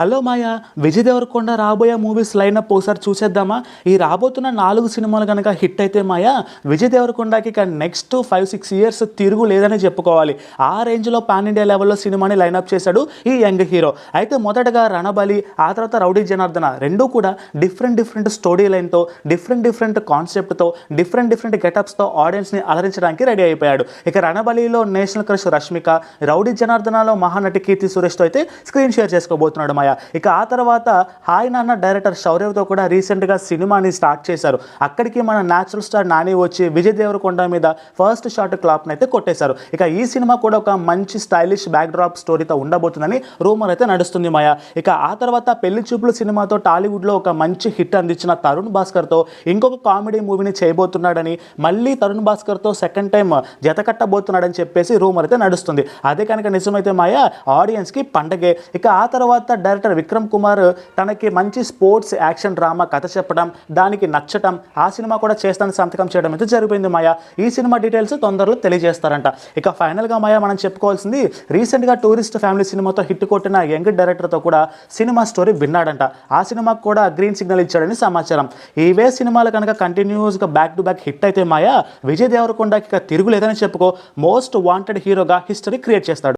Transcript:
Hello మాయా, విజయ్ దేవరకొండ రాబోయే movies lineup ఒకసారి చూసేద్దామా? ఈ రాబోతున్న 4 సినిమాలు కనుక హిట్ అయితే మాయా, విజయ్ దేవరకొండకి ఇక నెక్స్ట్ 5-6 ఇయర్స్ తిరుగు లేదని చెప్పుకోవాలి. ఆ రేంజ్లో పాన్ ఇండియా లెవెల్లో సినిమాని లైనప్ చేశాడు ఈ యంగ్ హీరో. అయితే మొదటగా రణబలి, ఆ తర్వాత రౌడీ జనార్దన రెండూ కూడా డిఫరెంట్ స్టోరీ లైన్తో, డిఫరెంట్ కాన్సెప్ట్తో, డిఫరెంట్ గెటప్స్తో ఆడియన్స్ని అలరించడానికి రెడీ అయిపోయాడు. ఇక రణబలిలో నేషనల్ క్రష్ రష్మిక, రౌడీ జనార్దనలో మహానటి కీర్తి సురేష్తో అయితే స్క్రీన్ షేర్ చేసుకోబోతున్నాడు మాయా. ఇక ఆ తర్వాత హాయ్ నాన్న డైరెక్టర్ శౌర్యతో కూడా రీసెంట్గా సినిమాని స్టార్ట్ చేశారు. అక్కడికి మన న్యాచురల్ స్టార్ నాని వచ్చి విజయ్ దేవరకొండ మీద ఫస్ట్ షాట్ క్లాప్ని అయితే కొట్టేశారు. ఇక ఈ సినిమా కూడా ఒక మంచి స్టైలిష్ బ్యాక్ డ్రాప్ స్టోరీతో ఉండబోతుందని రూమర్ అయితే నడుస్తుంది మాయా. ఇక ఆ తర్వాత పెళ్లి చూపులు సినిమాతో టాలీవుడ్లో ఒక మంచి హిట్ అందించిన తరుణ్ భాస్కర్తో ఇంకొక కామెడీ మూవీని చేయబోతున్నాడని, మళ్ళీ తరుణ్ భాస్కర్తో సెకండ్ టైం జత కట్టబోతున్నాడని చెప్పేసి రూమర్ అయితే నడుస్తుంది. అదే కనుక నిజమైతే మాయా, ఆడియన్స్కి పండగే. ఇక ఆ తర్వాత డైరెక్టర్ విక్రమ్ కుమార్ తనకి మంచి స్పోర్ట్స్ యాక్షన్ డ్రామా కథ చెప్పడం, దానికి నచ్చటం, ఆ సినిమా కూడా చేస్తానని సంతకం చేయడం అయితే జరిపోయింది మాయా. ఈ సినిమా డీటెయిల్స్ తొందరలో తెలియజేస్తారంట. ఇక ఫైనల్గా మాయా మనం చెప్పుకోవాల్సింది, రీసెంట్గా టూరిస్ట్ ఫ్యామిలీ సినిమాతో హిట్ కొట్టిన యంగ్ డైరెక్టర్తో కూడా సినిమా స్టోరీ విన్నాడంట. ఆ సినిమాకు కూడా గ్రీన్ సిగ్నల్ ఇచ్చాడని సమాచారం. ఇవే సినిమాలు కనుక కంటిన్యూస్గా బ్యాక్ టు బ్యాక్ హిట్ అయితే మాయా, విజయ్ దేవరకొండకి ఇక తిరుగులేదని చెప్పుకో మోస్ట్ వాంటెడ్ హీరోగా హిస్టరీ క్రియేట్ చేస్తాడు.